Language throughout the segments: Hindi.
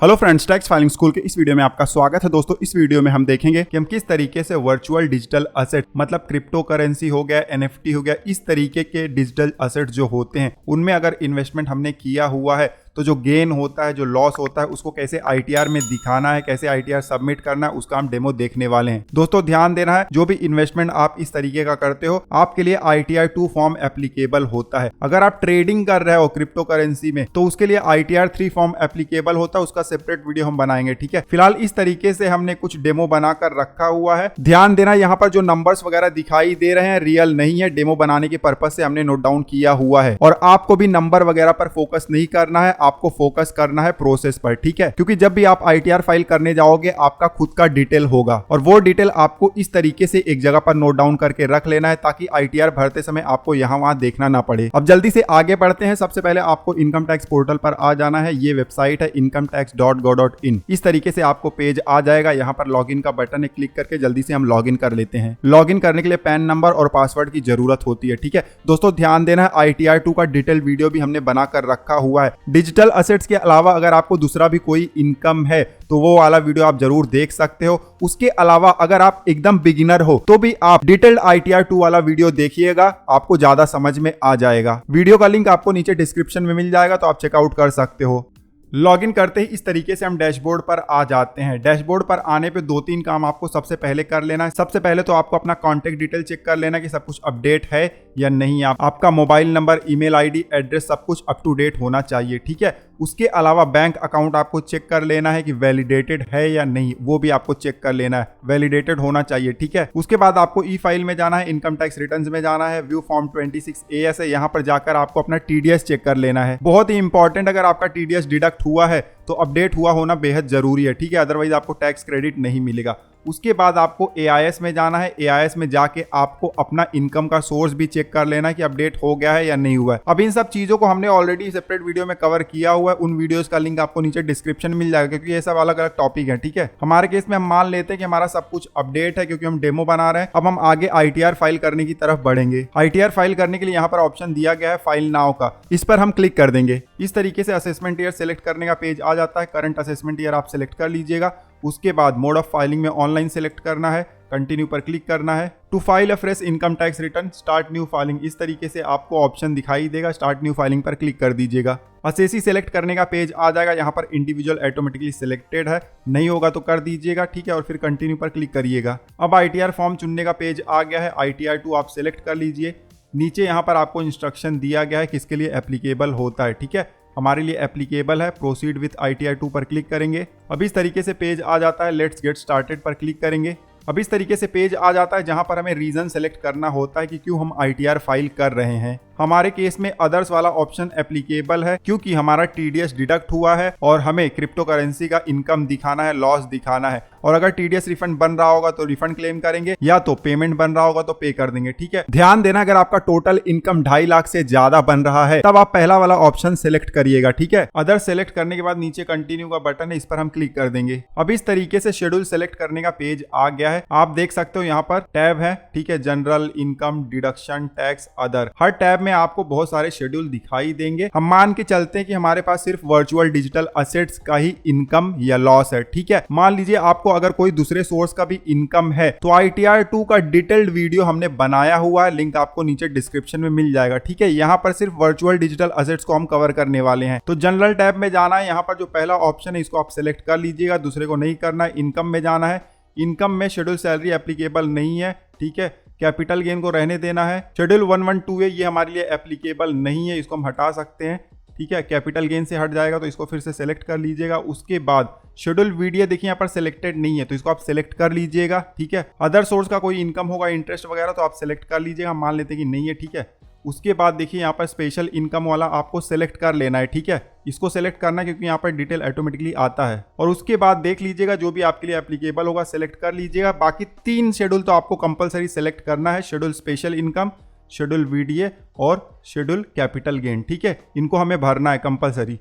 Hello friends, tax filing school के इस वीडियो में आपका स्वागत है। दोस्तों, इस वीडियो में हम देखेंगे कि हम किस तरीके से वर्चुअल डिजिटल असेट मतलब क्रिप्टो करेंसी हो गया, एनएफटी हो गया, इस तरीके के डिजिटल असेट जो होते हैं उनमें अगर इन्वेस्टमेंट हमने किया हुआ है तो जो गेन होता है, जो लॉस होता है, उसको कैसे आईटीआर में दिखाना है, कैसे आईटीआर सबमिट करना है, उसका हम डेमो देखने वाले हैं। दोस्तों, ध्यान देना है, जो भी इन्वेस्टमेंट आप इस तरीके का करते हो आपके लिए ITR 2 फॉर्म एप्लीकेबल होता है। अगर आप ट्रेडिंग कर रहे हो क्रिप्टो करेंसी में तो उसके लिए ITR 3 फॉर्म एप्लीकेबल होता है, उसका सेपरेट वीडियो हम बनाएंगे। ठीक है, फिलहाल इस तरीके से हमने कुछ डेमो बनाकर रखा हुआ है। ध्यान देना, यहाँ पर जो नंबर्स वगैरह दिखाई दे रहे हैं रियल नहीं है, डेमो बनाने के पर्पज से हमने नोट डाउन किया हुआ है। और आपको भी नंबर वगैरह पर फोकस नहीं करना है, आपको फोकस करना है प्रोसेस पर। ठीक है, क्योंकि जब भी आप ITR फाइल करने जाओगे आपका खुद का डिटेल होगा और वो डिटेल आपको इस तरीके से एक जगह पर नोट डाउन करके रख लेना है ताकि ITR भरते समय आपको यहाँ वहां देखना ना पड़े। अब जल्दी से आगे बढ़ते हैं। सबसे पहले आपको इनकम टैक्स पोर्टल पर आ जाना है। ये वेबसाइट है incometax.go.in। इस तरीके से आपको पेज आ जाएगा। यहाँ पर लॉगिन का बटन है, क्लिक करके जल्दी से हम लॉगिन कर लेते हैं। लॉगिन करने के लिए पैन नंबर और पासवर्ड की जरूरत होती है। ठीक है दोस्तों, ध्यान देना है, ITR 2 का डिटेल वीडियो भी हमने बनाकर रखा हुआ है। डिजिटल असेट्स के अलावा अगर आपको दूसरा भी कोई इनकम है तो वो वाला वीडियो आप जरूर देख सकते हो। उसके अलावा अगर आप एकदम बिगिनर हो तो भी आप डिटेल्ड ITR 2 वाला वीडियो देखिएगा, आपको ज्यादा समझ में आ जाएगा। वीडियो का लिंक आपको नीचे डिस्क्रिप्शन में मिल जाएगा, तो आप चेकआउट कर सकते हो। लॉगिन करते ही इस तरीके से हम डैशबोर्ड पर आ जाते हैं। डैशबोर्ड पर आने पे 2-3 काम आपको सबसे पहले कर लेना है। सबसे पहले तो आपको अपना कॉन्टेक्ट डिटेल चेक कर लेना कि सब कुछ अपडेट है या नहीं। आपका mobile number, email ID, address सब कुछ अप टू डेट होना चाहिए। ठीक है, उसके अलावा बैंक अकाउंट आपको चेक कर लेना है कि वैलिडेटेड है या नहीं, वो भी आपको चेक कर लेना है, वैलिडेटेड होना चाहिए। ठीक है, उसके बाद आपको ई फाइल में जाना है, इनकम टैक्स रिटर्न्स में जाना है, व्यू फॉर्म 26AS है, यहाँ पर जाकर आपको अपना TDS चेक कर लेना है। बहुत ही इंपॉर्टेंट, अगर आपका TDS डिडक्ट हुआ है तो अपडेट हुआ होना बेहद जरूरी है। ठीक है, अदरवाइज आपको टैक्स क्रेडिट नहीं मिलेगा। उसके बाद आपको AIS में जाना है। AIS में जाके आपको अपना इनकम का सोर्स भी चेक कर लेना कि अपडेट हो गया है या नहीं हुआ है। अब इन सब चीजों को हमने ऑलरेडी सेपरेट वीडियो में कवर किया हुआ है, उन वीडियोस का लिंक आपको नीचे डिस्क्रिप्शन में मिल जाएगा, क्योंकि ये सब अलग अलग टॉपिक है। ठीक है, हमारे केस में हम मान लेते हैं कि हमारा सब कुछ अपडेट है क्योंकि हम डेमो बना रहे हैं। अब हम आगे ITR फाइल करने की तरफ बढ़ेंगे। ITR फाइल करने के लिए यहाँ पर ऑप्शन दिया गया है फाइल नाउ का, इस पर हम क्लिक कर देंगे। इस तरीके से असेसमेंट ईयर सेलेक्ट करने का पेज आ जाता है। करंट असेसमेंट ईयर आप सेलेक्ट कर लीजिएगा। उसके बाद मोड ऑफ फाइलिंग में ऑनलाइन सेलेक्ट करना है, कंटिन्यू पर क्लिक करना है। To file a fresh income tax return, start new filing, इस तरीके से आपको ऑप्शन दिखाई देगा। स्टार्ट न्यू फाइलिंग पर क्लिक कर दीजिएगा। असेसी सेलेक्ट करने का पेज आ जाएगा। यहाँ पर इंडिविजुअल ऑटोमेटिकली सिलेक्टेड है, नहीं होगा तो कर दीजिएगा। ठीक है, और फिर कंटिन्यू पर क्लिक करिएगा। अब ITR फॉर्म चुनने का पेज आ गया है। ITR 2 आप सेलेक्ट कर लीजिए। नीचे यहाँ पर आपको इंस्ट्रक्शन दिया गया है किसके लिए एप्लीकेबल होता है। ठीक है, हमारे लिए एप्लीकेबल है। प्रोसीड विथ ITR 2 पर क्लिक करेंगे। अब इस तरीके से पेज आ जाता है। लेट्स गेट स्टार्टेड पर क्लिक करेंगे। अब इस तरीके से पेज आ जाता है जहां पर हमें रीजन सेलेक्ट करना होता है कि क्यों हम ITR फाइल कर रहे हैं। हमारे केस में अदर्स वाला ऑप्शन एप्लीकेबल है क्योंकि हमारा TDS डिडक्ट हुआ है और हमें क्रिप्टो करेंसी का इनकम दिखाना है, लॉस दिखाना है। और अगर TDS रिफंड बन रहा होगा तो रिफंड क्लेम करेंगे, या तो पेमेंट बन रहा होगा तो पे कर देंगे। ठीक है, ध्यान देना, अगर आपका टोटल इनकम 2.5 लाख से ज्यादा बन रहा है तब आप पहला वाला ऑप्शन सेलेक्ट करिएगा। ठीक है, अदर सेलेक्ट करने के बाद नीचे कंटिन्यू का बटन है, इस पर हम क्लिक कर देंगे। अब इस तरीके से शेड्यूल सेलेक्ट करने का पेज आ गया है। आप देख सकते हो यहाँ पर टैब है। ठीक है, general, income, deduction, tax, other, हर टैब में आपको बहुत सारे शेड्यूल दिखाई देंगे। हम मान के चलते हैं कि हमारे पास सिर्फ वर्चुअल डिजिटल असेट्स का ही इनकम या लॉस है। ठीक है, मान लीजिए आपको अगर कोई दूसरे सोर्स का भी इनकम है तो ITR 2 का डिटेल्ड वीडियो हमने बनाया हुआ है, लिंक आपको नीचे डिस्क्रिप्शन में मिल जाएगा। ठीक है, यहाँ पर सिर्फ वर्चुअल डिजिटल असेट्स को हम कवर करने वाले हैं। तो जनरल टैब में जाना है। यहाँ पर जो पहला ऑप्शन है इसको आप सिलेक्ट कर लीजिएगा, दूसरे को नहीं करना है। इनकम में जाना है। इनकम में शेड्यूल सैलरी एप्लीकेबल नहीं है। ठीक है, कैपिटल गेन को रहने देना है। शेड्यूल 112 है, ये हमारे लिए एप्लीकेबल नहीं है, इसको हम हटा सकते हैं। ठीक है, कैपिटल गेन से हट जाएगा तो इसको फिर से सेलेक्ट कर लीजिएगा। उसके बाद शेड्यूल वीडियो देखिए यहाँ पर सिलेक्टेड नहीं है तो इसको आप सिलेक्ट कर लीजिएगा। ठीक है, अदर सोर्स का कोई इनकम होगा, इंटरेस्ट वगैरह, तो आप सिलेक्ट कर लीजिएगा। मान लेते हैं कि नहीं है। ठीक है, उसके बाद देखिए यहाँ पर स्पेशल इनकम वाला आपको सेलेक्ट कर लेना है। ठीक है, इसको सेलेक्ट करना है क्योंकि यहाँ पर डिटेल ऑटोमेटिकली आता है। और उसके बाद देख लीजिएगा जो भी आपके लिए एप्लीकेबल होगा सेलेक्ट कर लीजिएगा। बाकी 3 शेड्यूल तो आपको कंपलसरी सेलेक्ट करना है, schedule special income, schedule VDA और शेड्यूल कैपिटल गेन। ठीक है, इनको हमें भरना है कंपलसरी।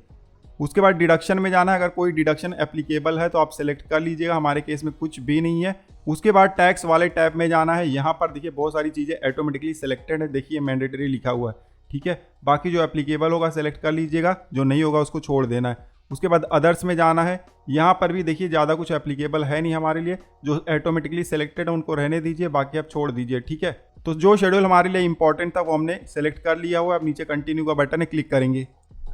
उसके बाद डिडक्शन में जाना है। अगर कोई डिडक्शन एप्लीकेबल है तो आप सेलेक्ट कर लीजिएगा, हमारे केस में कुछ भी नहीं है। उसके बाद टैक्स वाले टैब में जाना है। यहाँ पर देखिए बहुत सारी चीज़ें ऑटोमेटिकली सेलेक्टेड है, देखिए मैंडेटरी लिखा हुआ है। ठीक है, बाकी जो एप्लीकेबल होगा सेलेक्ट कर लीजिएगा, जो नहीं होगा उसको छोड़ देना है। उसके बाद अदर्स में जाना है। यहाँ पर भी देखिए ज़्यादा कुछ एप्लीकेबल है नहीं हमारे लिए, जो ऑटोमेटिकली सेलेक्टेड है उनको रहने दीजिए, बाकी आप छोड़ दीजिए, ठीक है। तो जो शेड्यूल हमारे लिए इंपॉर्टेंट था वो हमने सेलेक्ट कर लिया हुआ है। अब नीचे कंटिन्यू का बटन है, क्लिक करेंगे,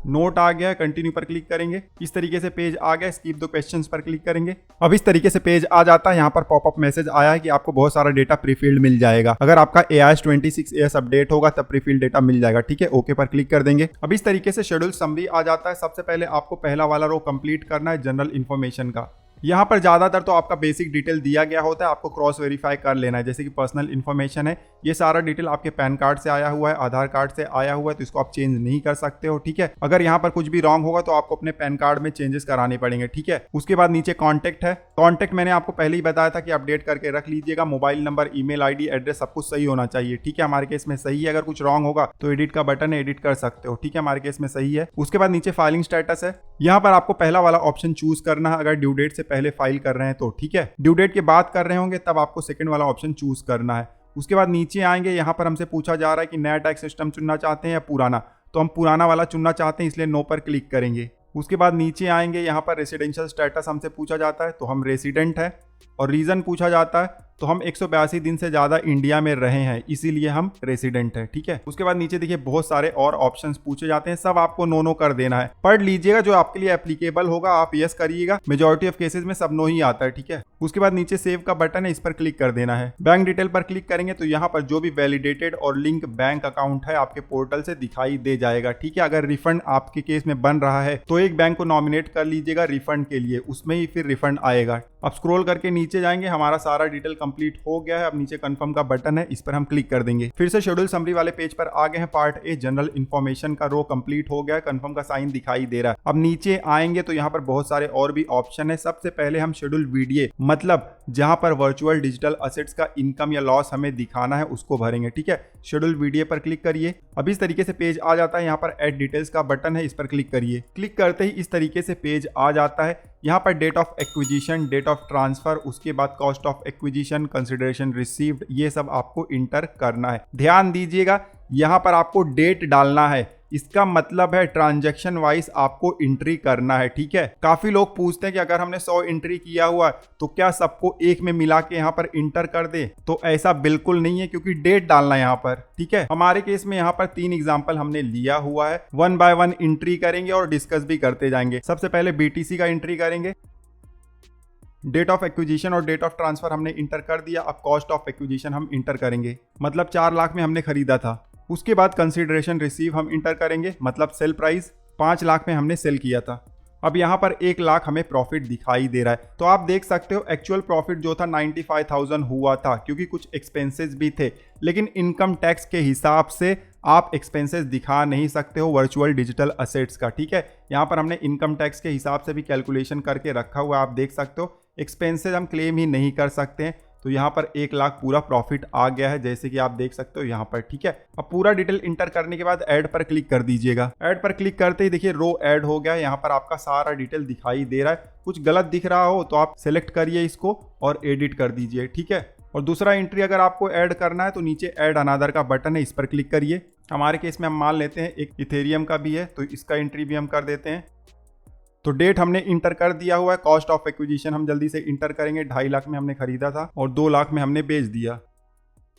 नोट आ गया है, कंटिन्यू पर क्लिक करेंगे। इस तरीके से पेज आ गया, स्किप द क्वेश्चंस पर क्लिक करेंगे। अब इस तरीके से पेज आ जाता है। यहाँ पर पॉपअप मैसेज आया है कि आपको बहुत सारा डेटा प्रीफिल्ड मिल जाएगा। अगर आपका AIS 26AS अपडेट होगा तब प्रीफिल्ड डेटा मिल जाएगा, ठीक है। ओके पर क्लिक कर देंगे। अब इस तरीके से शेड्यूल समरी आ जाता है। सबसे पहले आपको पहला वाला रो कंप्लीट करना है, जनरल इन्फॉर्मेशन का। यहाँ पर ज़्यादातर तो आपका बेसिक डिटेल दिया गया होता है, आपको क्रॉस वेरीफाई कर लेना है। जैसे कि पर्सनल इन्फॉर्मेशन है, ये सारा डिटेल आपके पैन कार्ड से आया हुआ है, आधार कार्ड से आया हुआ है, तो इसको आप चेंज नहीं कर सकते हो, ठीक है। अगर यहाँ पर कुछ भी रॉन्ग होगा तो आपको अपने पैन कार्ड में चेंजेस कराने पड़ेंगे, ठीक है। उसके बाद नीचे कॉन्टैक्ट है। कॉन्टैक्ट मैंने आपको पहले ही बताया था कि अपडेट करके रख लीजिएगा। Mobile number, email ID, address सब कुछ सही होना चाहिए, ठीक है। हमारे केस में सही है। अगर कुछ रॉन्ग होगा तो एडिट का बटन है, एडिट कर सकते हो, ठीक है। हमारे केस में सही है। उसके बाद नीचे फाइलिंग स्टेटस है। यहाँ पर आपको पहला वाला ऑप्शन चूज करना है, अगर ड्यू डेट से पहले फाइल कर रहे हैं तो, ठीक है। ड्यू डेट के बाद कर रहे होंगे तब आपको सेकंड वाला ऑप्शन चूज करना है। उसके बाद नीचे आएंगे, यहाँ पर हमसे पूछा जा रहा है कि नया टैक्स सिस्टम चुनना चाहते हैं या पुराना, तो हम पुराना वाला चुनना चाहते हैं, इसलिए नो पर क्लिक करेंगे। उसके बाद नीचे आएंगे, यहाँ पर रेसिडेंशियल स्टेटस हमसे पूछा जाता है, तो हम रेसिडेंट है। और रीजन पूछा जाता है तो हम 182 दिन से ज़्यादा इंडिया में रहे हैं, इसीलिए हम रेसिडेंट है, ठीक है। उसके बाद नीचे देखिए बहुत सारे और ऑप्शंस पूछे जाते हैं, सब आपको नो नो कर देना है। पढ़ लीजिएगा, जो आपके लिए एप्लीकेबल होगा आप यस करिएगा। मेजॉरिटी ऑफ केसेस में सब नो ही आता है, ठीक है। उसके बाद नीचे सेव का बटन है, इस पर क्लिक कर देना है। बैंक डिटेल पर क्लिक करेंगे तो यहाँ पर जो भी वैलिडेटेड और लिंक बैंक अकाउंट है आपके पोर्टल से दिखाई दे जाएगा, ठीक है। अगर रिफंड आपके केस में बन रहा है तो एक बैंक को नॉमिनेट कर लीजिएगा रिफंड के लिए, उसमें ही फिर रिफंड आएगा। अब स्क्रॉल करके नीचे जाएंगे, हमारा सारा डिटेल कंप्लीट हो गया है। अब नीचे कंफर्म का बटन है, इस पर हम क्लिक कर देंगे। फिर से शेड्यूल समरी वाले पेज पर आ गए हैं। पार्ट ए जनरल इन्फॉर्मेशन का रो कंप्लीट हो गया है, कंफर्म का साइन दिखाई दे रहा है। अब नीचे आएंगे तो यहाँ पर बहुत सारे और भी ऑप्शन है। सबसे पहले हम शेड्यूल वीडीए, मतलब जहां पर वर्चुअल डिजिटल असेट्स का इनकम या लॉस हमें दिखाना है उसको भरेंगे, ठीक है। शेड्यूल वीडीए पर क्लिक करिए। अब इस तरीके से पेज आ जाता है। यहाँ पर ऐड डिटेल्स का बटन है, इस पर क्लिक करिए। क्लिक करते ही इस तरीके से पेज आ जाता है। यहाँ पर date of acquisition, date of transfer, उसके बाद cost of acquisition, consideration received, ये सब आपको इंटर करना है। ध्यान दीजिएगा, यहाँ पर आपको डेट डालना है, इसका मतलब है ट्रांजैक्शन वाइज आपको एंट्री करना है, ठीक है। काफी लोग पूछते हैं कि अगर हमने 100 एंट्री किया हुआ है तो क्या सबको एक में मिला के यहाँ पर इंटर कर दे, तो ऐसा बिल्कुल नहीं है, क्योंकि डेट डालना है यहाँ पर, ठीक है। हमारे केस में यहाँ पर 3 एग्जांपल हमने लिया हुआ है, 1 बाय 1 एंट्री करेंगे और डिस्कस भी करते जाएंगे। सबसे पहले BTC का एंट्री करेंगे। डेट ऑफ एक्विजिशन और डेट ऑफ ट्रांसफर हमने इंटर कर दिया। अब कॉस्ट ऑफ एक्विजिशन हम इंटर करेंगे, मतलब 4 लाख में हमने खरीदा था। उसके बाद कंसिडरेशन रिसीव हम इंटर करेंगे, मतलब सेल प्राइस 5 लाख में हमने सेल किया था। अब यहाँ पर 1 लाख हमें प्रॉफिट दिखाई दे रहा है, तो आप देख सकते हो एक्चुअल प्रॉफिट जो था 95,000 हुआ था, क्योंकि कुछ एक्सपेंसेस भी थे, लेकिन इनकम टैक्स के हिसाब से आप एक्सपेंसेस दिखा नहीं सकते हो वर्चुअल डिजिटल असेट्स का, ठीक है। यहाँ पर हमने इनकम टैक्स के हिसाब से भी कैलकुलेशन करके रखा हुआ, आप देख सकते हो। एक्सपेंसेस हम क्लेम ही नहीं कर सकते हैं, तो यहाँ पर 1 लाख पूरा प्रॉफिट आ गया है, जैसे कि आप देख सकते हो यहाँ पर, ठीक है। अब पूरा डिटेल इंटर करने के बाद ऐड पर क्लिक कर दीजिएगा। ऐड पर क्लिक करते ही देखिए रो ऐड हो गया है। यहाँ पर आपका सारा डिटेल दिखाई दे रहा है। कुछ गलत दिख रहा हो तो आप सेलेक्ट करिए इसको और एडिट कर दीजिए, ठीक है। और दूसरा एंट्री अगर आपको ऐड करना है तो नीचे ऐड अनदर का बटन है, इस पर क्लिक करिए। हमारे केस में हम मान लेते हैं एक इथेरियम का भी है, तो इसका एंट्री भी हम कर देते हैं। तो डेट हमने इंटर कर दिया हुआ है। कॉस्ट ऑफ एक्विजिशन हम जल्दी से इंटर करेंगे, 2.5 लाख में हमने खरीदा था और 2 लाख में हमने बेच दिया।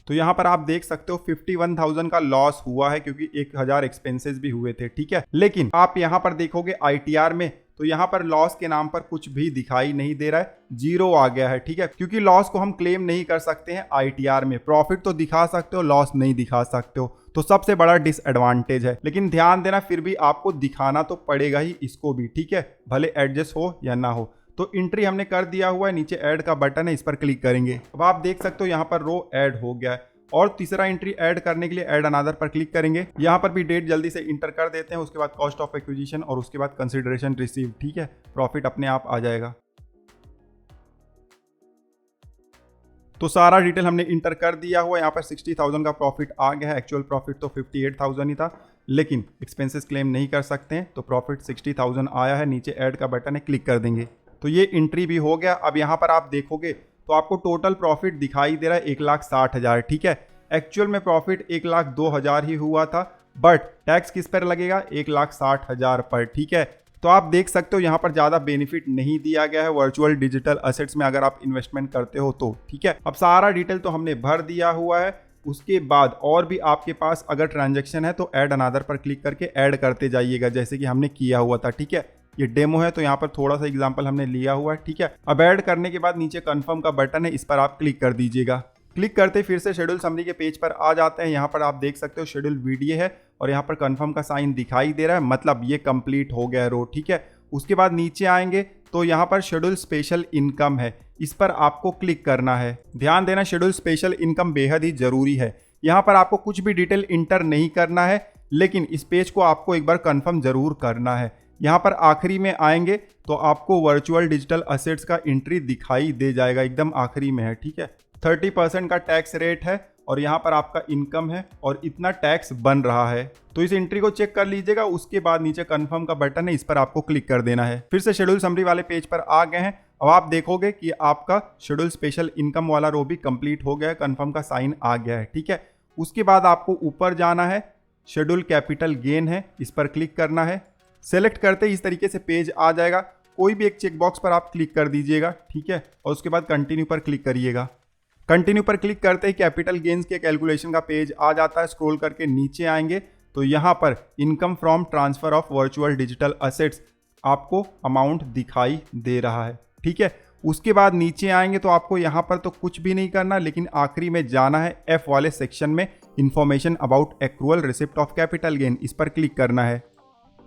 तो यहाँ पर आप देख सकते हो 51,000 का लॉस हुआ है, क्योंकि 1,000 एक्सपेंसेस भी हुए थे, ठीक है। लेकिन आप यहाँ पर देखोगे ITR में, तो यहाँ पर लॉस के नाम पर कुछ भी दिखाई नहीं दे रहा है, 0 आ गया है, ठीक है। क्योंकि लॉस को हम क्लेम नहीं कर सकते हैं ITR में। प्रॉफिट तो दिखा सकते हो, लॉस नहीं दिखा सकते हो, तो सबसे बड़ा डिसएडवांटेज है। लेकिन ध्यान देना, फिर भी आपको दिखाना तो पड़ेगा ही इसको भी, ठीक है, भले एडजस्ट हो या ना हो। तो एंट्री हमने कर दिया हुआ है, नीचे ऐड का बटन है, इस पर क्लिक करेंगे। अब आप देख सकते हो यहाँ पर रो ऐड हो गया है। और तीसरा एंट्री ऐड करने के लिए ऐड अनदर पर क्लिक करेंगे। यहाँ पर भी डेट जल्दी से इंटर कर देते हैं, उसके बाद कॉस्ट ऑफ एक्विजिशन और उसके बाद कंसिडरेशन रिसीव, ठीक है। प्रॉफिट अपने आप आ जाएगा। तो सारा डिटेल हमने इंटर कर दिया हुआ। यहाँ पर 60,000 का प्रॉफिट आ गया है। एक्चुअल प्रॉफिट तो 58,000 ही था, लेकिन एक्सपेंसेस क्लेम नहीं कर सकते हैं, तो प्रॉफिट 60,000 आया है। नीचे ऐड का बटन है, क्लिक कर देंगे। तो ये एंट्री भी हो गया। अब यहाँ पर आप देखोगे तो आपको टोटल प्रॉफिट दिखाई दे रहा है 1,60,000, ठीक है। एक्चुअल में प्रॉफिट 1,02,000 ही हुआ था, बट टैक्स किस पर लगेगा, 1,60,000 पर, ठीक है। तो आप देख सकते हो यहाँ पर ज़्यादा बेनिफिट नहीं दिया गया है वर्चुअल डिजिटल असेट्स में अगर आप इन्वेस्टमेंट करते हो तो। ठीक है, अब सारा डिटेल तो हमने भर दिया हुआ है। उसके बाद और भी आपके पास अगर ट्रांजैक्शन है तो ऐड अनदर पर क्लिक करके ऐड करते जाइएगा, जैसे कि हमने किया हुआ था। ठीक है, ये डेमो है तो यहाँ पर थोड़ा सा एग्जांपल हमने लिया हुआ है। ठीक है, अब ऐड करने के बाद नीचे कंफर्म का बटन है, इस पर आप क्लिक कर दीजिएगा। क्लिक करते फिर से शेड्यूल समरी के पेज पर आ जाते हैं। यहाँ पर आप देख सकते हो शेड्यूल वीडियो है और यहाँ पर कंफर्म का साइन दिखाई दे रहा है, मतलब ये कंप्लीट हो गया रो। ठीक है, उसके बाद नीचे आएंगे तो यहाँ पर शेड्यूल स्पेशल इनकम है, इस पर आपको क्लिक करना है। ध्यान देना, शेड्यूल स्पेशल इनकम बेहद ही जरूरी है। यहाँ पर आपको कुछ भी डिटेल इंटर नहीं करना है, लेकिन इस पेज को आपको एक बार कंफर्म जरूर करना है। यहाँ पर आखिरी में आएंगे तो आपको वर्चुअल डिजिटल असेट्स का एंट्री दिखाई दे जाएगा, एकदम आखिरी में है। ठीक है, 30% का टैक्स रेट है और यहाँ पर आपका इनकम है और इतना टैक्स बन रहा है, तो इस एंट्री को चेक कर लीजिएगा। उसके बाद नीचे कंफर्म का बटन है, इस पर आपको क्लिक कर देना है। फिर से शेड्यूल समरी वाले पेज पर आ गए हैं। अब आप देखोगे कि आपका शेड्यूल स्पेशल इनकम वाला रो भी कंप्लीट हो गया है, कंफर्म का साइन आ गया है। ठीक है, उसके बाद आपको ऊपर जाना है, शेड्यूल कैपिटल गेन है, इस पर क्लिक करना है। सेलेक्ट करते इस तरीके से पेज आ जाएगा, कोई भी एक चेक बॉक्स पर आप क्लिक कर दीजिएगा। ठीक है, और उसके बाद कंटिन्यू पर क्लिक करिएगा। कंटिन्यू पर क्लिक करते ही कैपिटल गेन्स के कैलकुलेशन का पेज आ जाता है। स्क्रॉल करके नीचे आएंगे तो यहाँ पर income from transfer of virtual digital assets आपको अमाउंट दिखाई दे रहा है। ठीक है, उसके बाद नीचे आएंगे तो आपको यहाँ पर तो कुछ भी नहीं करना, लेकिन आखिरी में जाना है एफ वाले सेक्शन में, information about accrual receipt of capital gain, इस पर क्लिक करना है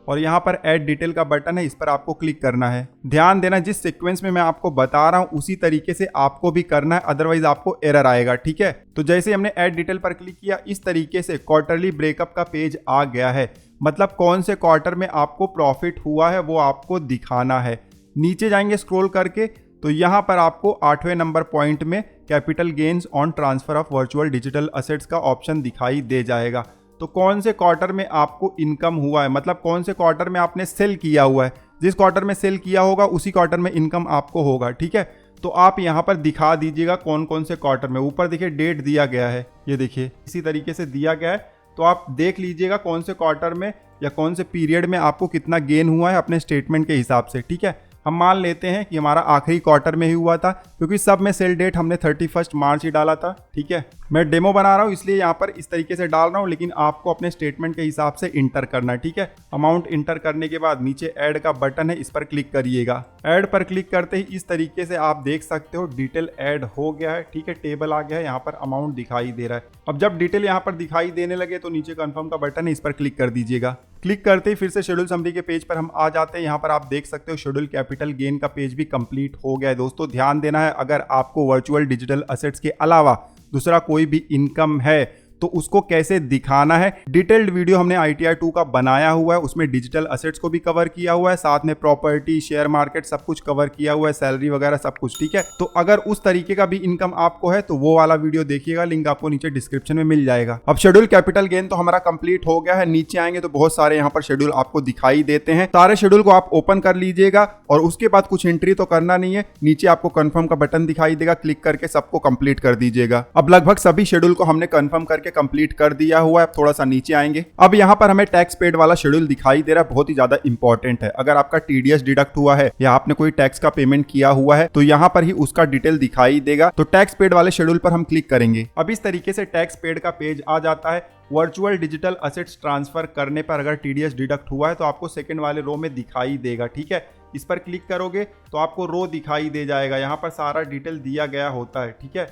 और यहाँ पर ऐड डिटेल का बटन है, इस पर आपको क्लिक करना है। ध्यान देना, जिस सीक्वेंस में मैं आपको बता रहा हूँ उसी तरीके से आपको भी करना है, अदरवाइज आपको एरर आएगा। ठीक है, तो जैसे हमने ऐड डिटेल पर क्लिक किया, इस तरीके से क्वार्टरली ब्रेकअप का पेज आ गया है, मतलब कौन से क्वार्टर में आपको प्रॉफिट हुआ है वो आपको दिखाना है। नीचे जाएंगे स्क्रॉल करके तो यहाँ पर आपको 8वें नंबर पॉइंट में capital gains on transfer of virtual digital assets का ऑप्शन दिखाई दे जाएगा। तो कौन से क्वार्टर में आपको इनकम हुआ है, मतलब कौन से क्वार्टर में आपने सेल किया हुआ है, जिस क्वार्टर में सेल किया होगा उसी क्वार्टर में इनकम आपको होगा। ठीक है, तो आप यहाँ पर दिखा दीजिएगा कौन कौन से क्वार्टर में। ऊपर देखिए डेट दिया गया है, ये देखिए इसी तरीके से दिया गया है, तो आप देख लीजिएगा कौन से क्वार्टर में या कौन से पीरियड में आपको कितना गेन हुआ है अपने स्टेटमेंट के हिसाब से। ठीक है, हम मान लेते हैं कि हमारा आखिरी क्वार्टर में ही हुआ था, क्योंकि सब में सेल डेट हमने 31 मार्च ही डाला था। ठीक है, मैं डेमो बना रहा हूँ इसलिए यहाँ पर इस तरीके से डाल रहा हूँ, लेकिन आपको अपने स्टेटमेंट के हिसाब से इंटर करना है। ठीक है, अमाउंट इंटर करने के बाद नीचे ऐड का बटन है, इस पर क्लिक करिएगा। ऐड पर क्लिक करते ही इस तरीके से आप देख सकते हो डिटेल ऐड हो गया है। ठीक है, टेबल आ गया है, यहाँ पर अमाउंट दिखाई दे रहा है। अब जब डिटेल यहाँ पर दिखाई देने लगे तो नीचे कंफर्म का बटन है, इस पर क्लिक कर दीजिएगा। क्लिक करते ही फिर से शेड्यूल समरी के पेज पर हम आ जाते हैं। यहाँ पर आप देख सकते हो शेड्यूल कैपिटल गेन का पेज भी कंप्लीट हो गया है। दोस्तों ध्यान देना है, अगर आपको वर्चुअल डिजिटल असेट्स के अलावा दूसरा कोई भी इनकम है तो उसको कैसे दिखाना है, डिटेल्ड वीडियो हमने ITR 2 का बनाया हुआ है, उसमें डिजिटल असेट्स को भी कवर किया हुआ है, साथ में प्रॉपर्टी, शेयर मार्केट सब कुछ कवर किया हुआ है, सैलरी वगैरह सब कुछ। ठीक है, तो अगर उस तरीके का भी इनकम आपको है तो वो वाला वीडियो देखिएगा, लिंक आपको नीचे डिस्क्रिप्शन में मिल जाएगा। अब शेड्यूल कैपिटल गेन तो हमारा कंप्लीट हो गया है। नीचे आएंगे तो बहुत सारे यहाँ पर शेड्यूल आपको दिखाई देते हैं, सारे शेड्यूल को आप ओपन कर लीजिएगा और उसके बाद कुछ एंट्री तो करना नहीं है। नीचे आपको कंफर्म का बटन दिखाई देगा, क्लिक करके सबको कंप्लीट कर दीजिएगा। अब लगभग सभी शेड्यूल को हमने कंफर्म करके कंप्लीट कर दिया हुआ है। थोड़ा सा नीचे आएंगे, अब यहाँ पर हमें टैक्स पेड वाला शेड्यूल दिखाई दे रहा है, बहुत ही ज्यादा इंपॉर्टेंट है। अगर आपका TDS डिडक्ट हुआ है या आपने कोई टैक्स का पेमेंट किया हुआ है तो यहाँ पर ही उसका डिटेल दिखाई देगा। तो टैक्स पेड वाले शेड्यूल पर हम क्लिक करेंगे। अब इस तरीके से टैक्स पेड का पेज आ जाता है। वर्चुअल डिजिटल असेट्स ट्रांसफर करने पर अगर TDS डिडक्ट हुआ है तो आपको सेकंड वाले रो में दिखाई देगा। ठीक है, इस पर क्लिक करोगे तो आपको रो दिखाई दे जाएगा, यहाँ पर सारा डिटेल दिया गया होता है। ठीक है,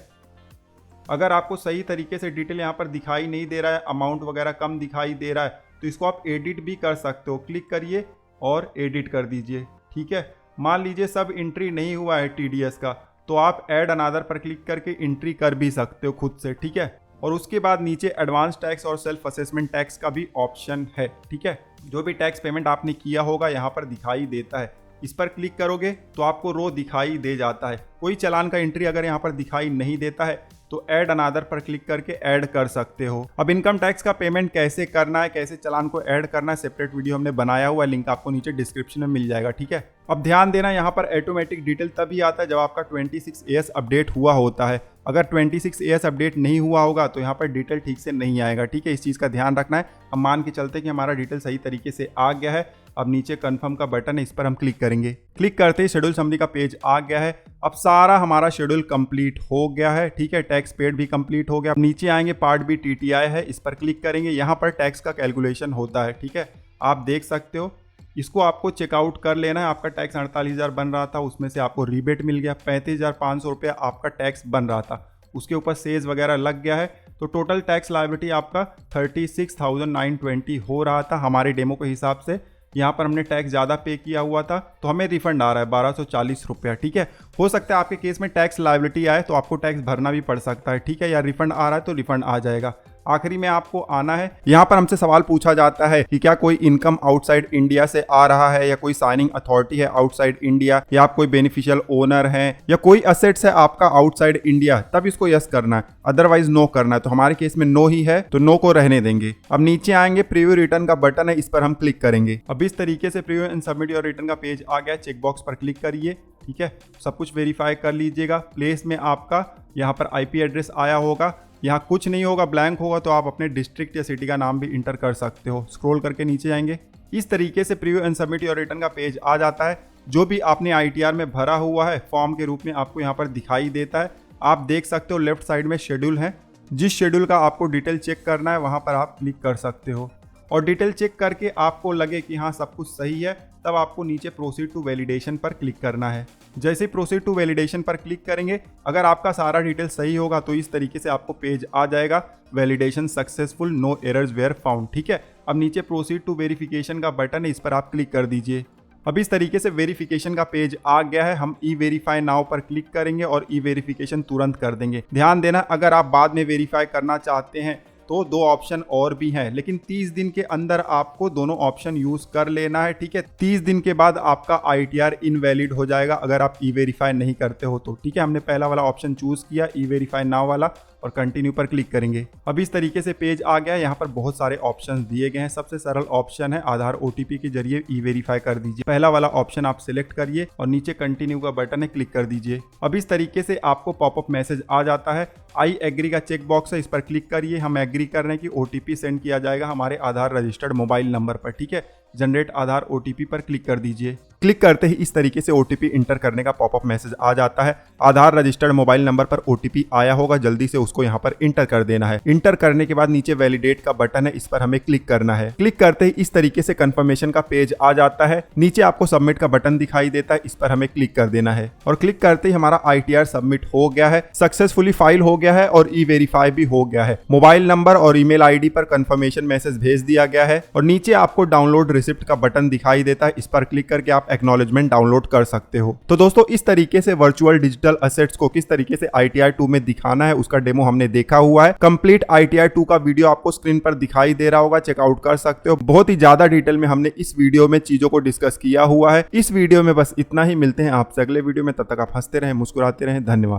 अगर आपको सही तरीके से डिटेल यहाँ पर दिखाई नहीं दे रहा है, अमाउंट वगैरह कम दिखाई दे रहा है, तो इसको आप एडिट भी कर सकते हो। क्लिक करिए और एडिट कर दीजिए। ठीक है, मान लीजिए सब एंट्री नहीं हुआ है TDS का, तो आप ऐड अनदर पर क्लिक करके एंट्री कर भी सकते हो खुद से। ठीक है, और उसके बाद नीचे एडवांस टैक्स और सेल्फ असेसमेंट टैक्स का भी ऑप्शन है। ठीक है, जो भी टैक्स पेमेंट आपने किया होगा यहाँ पर दिखाई देता है। इस पर क्लिक करोगे तो आपको रो दिखाई दे जाता है। कोई चालान का एंट्री अगर यहाँ पर दिखाई नहीं देता है तो ऐड अनदर पर क्लिक करके ऐड कर सकते हो। अब इनकम टैक्स का पेमेंट कैसे करना है, कैसे चालान को ऐड करना है, सेपरेट वीडियो हमने बनाया हुआ है, लिंक आपको नीचे डिस्क्रिप्शन में मिल जाएगा। ठीक है, अब ध्यान देना, यहाँ पर ऑटोमेटिक डिटेल तभी आता है जब आपका 26AS अपडेट हुआ होता है। अगर 26AS अपडेट नहीं हुआ होगा तो यहाँ पर डिटेल ठीक से नहीं आएगा। ठीक है, इस चीज़ का ध्यान रखना है। हम मान के चलते कि हमारा डिटेल सही तरीके से आ गया है। अब नीचे कंफर्म का बटन है, इस पर हम क्लिक करेंगे। क्लिक करते ही शेड्यूल समरी का पेज आ गया है। अब सारा हमारा शेड्यूल कंप्लीट हो गया है, ठीक है। टैक्स पेड भी कंप्लीट हो गया। अब नीचे आएंगे, पार्ट बी TTI है, इस पर क्लिक करेंगे। यहाँ पर टैक्स का कैलकुलेशन होता है, ठीक है, आप देख सकते हो। इसको आपको चेकआउट कर लेना है। आपका टैक्स 48,000 बन रहा था, उसमें से आपको रिबेट मिल गया 35,500 रुपया आपका टैक्स बन रहा था, उसके ऊपर सेज वगैरह लग गया है। तो टोटल टैक्स लायबिलिटी आपका 36,920 हो रहा था हमारे डेमो के हिसाब से। यहाँ पर हमने टैक्स ज़्यादा पे किया हुआ था तो हमें रिफंड आ रहा है 1240 रुपया, ठीक है। हो सकता है आपके केस में टैक्स लायबिलिटी आए तो आपको टैक्स भरना भी पड़ सकता है, ठीक है, या रिफंड आ रहा है तो रिफंड आ जाएगा। आखिरी में आपको आना है। यहाँ पर हमसे सवाल पूछा जाता है कि क्या कोई इनकम आउटसाइड इंडिया से आ रहा है, या कोई साइनिंग अथॉरिटी है आउटसाइड इंडिया, या आप कोई बेनिफिशियल ओनर हैं, या कोई असेट्स है आपका आउटसाइड इंडिया, तब इसको यस करना है, अदरवाइज नो करना है। तो हमारे केस में नो ही है तो नो को रहने देंगे। अब नीचे आएंगे, प्रीव्यू रिटर्न का बटन है, इस पर हम क्लिक करेंगे। अब इस तरीके से preview and submit your return का पेज आ गया। चेकबॉक्स पर क्लिक करिए, ठीक है, सब कुछ वेरीफाई कर लीजिएगा। प्लेस में आपका यहाँ पर IP एड्रेस आया होगा, यहाँ कुछ नहीं होगा, ब्लैंक होगा, तो आप अपने डिस्ट्रिक्ट या सिटी का नाम भी इंटर कर सकते हो। स्क्रॉल करके नीचे जाएंगे, इस तरीके से preview and submit your return का पेज आ जाता है। जो भी आपने ITR में भरा हुआ है फॉर्म के रूप में आपको यहाँ पर दिखाई देता है। आप देख सकते हो लेफ्ट साइड में शेड्यूल है, जिस शेड्यूल का आपको डिटेल चेक करना है वहाँ पर आप क्लिक कर सकते हो। और डिटेल चेक करके आपको लगे कि हाँ सब कुछ सही है, तब आपको नीचे प्रोसीड टू वैलिडेशन पर क्लिक करना है। जैसे प्रोसीड टू वैलिडेशन पर क्लिक करेंगे, अगर आपका सारा डिटेल सही होगा तो इस तरीके से आपको पेज आ जाएगा, validation successful, no errors were found, ठीक है। अब नीचे प्रोसीड टू वेरिफिकेशन का बटन है, इस पर आप क्लिक कर दीजिए। अब इस तरीके से वेरिफिकेशन का पेज आ गया है। हम E-वेरीफाई नाउ पर क्लिक करेंगे और E-वेरिफिकेशन तुरंत कर देंगे। ध्यान देना, अगर आप बाद में वेरीफाई करना चाहते हैं तो 2 ऑप्शन और भी हैं, लेकिन 30 दिन के अंदर आपको दोनों ऑप्शन यूज कर लेना है, ठीक है। 30 दिन के बाद आपका ITR इनवैलिड हो जाएगा अगर आप E-वेरीफाई नहीं करते हो तो, ठीक है। हमने पहला वाला ऑप्शन चूज किया, E-वेरीफाई नाउ वाला, और कंटिन्यू पर क्लिक करेंगे। अब इस तरीके से पेज आ गया। यहाँ पर बहुत सारे ऑप्शंस दिए गए हैं। सबसे सरल ऑप्शन है आधार OTP के जरिए E-वेरीफाई कर दीजिए। पहला वाला ऑप्शन आप सिलेक्ट करिए और नीचे कंटिन्यू का बटन है, क्लिक कर दीजिए। अब इस तरीके से आपको पॉपअप मैसेज आ जाता है। आई एग्री का चेक बॉक्स है, इस पर क्लिक करिए। हम एग्री कर रहे हैं कि OTP सेंड किया जाएगा हमारे आधार रजिस्टर्ड मोबाइल नंबर पर, ठीक है। जनरेट आधार OTP पर क्लिक कर दीजिए। क्लिक करते ही इस तरीके से OTP इंटर करने का पॉपअप मैसेज आ जाता है। आधार रजिस्टर्ड मोबाइल नंबर पर OTP आया होगा, जल्दी से उसको यहाँ पर इंटर कर देना है। इंटर करने के बाद नीचे वैलिडेट का बटन है, इस पर हमें क्लिक करना है। क्लिक करते ही इस तरीके से कंफर्मेशन का पेज आ जाता है। नीचे आपको सबमिट का बटन दिखाई देता है, इस पर हमें क्लिक कर देना है। और क्लिक करते ही हमारा ITR सबमिट हो गया है, सक्सेसफुली फाइल हो गया है और E-वेरीफाई भी हो गया है। मोबाइल नंबर और ईमेल ID पर कंफर्मेशन मैसेज भेज दिया गया है। और नीचे आपको डाउनलोड रिसिप्ट का बटन दिखाई देता है, इस पर क्लिक करके आप एक्नॉलेजमेंट डाउनलोड कर सकते हो। तो दोस्तों, इस तरीके से वर्चुअल डिजिटल असेट्स को किस तरीके से ITR 2 में दिखाना है उसका डेमो हमने देखा हुआ है। कंप्लीट ITR 2 का वीडियो आपको स्क्रीन पर दिखाई दे रहा होगा, चेकआउट कर सकते हो। बहुत ही ज्यादा डिटेल में हमने इस वीडियो में चीजों को डिस्कस किया हुआ है। इस वीडियो में बस इतना ही, मिलते हैं आपसे अगले वीडियो में। तब तक आप हंसते रहें, मुस्कुराते रहें। धन्यवाद।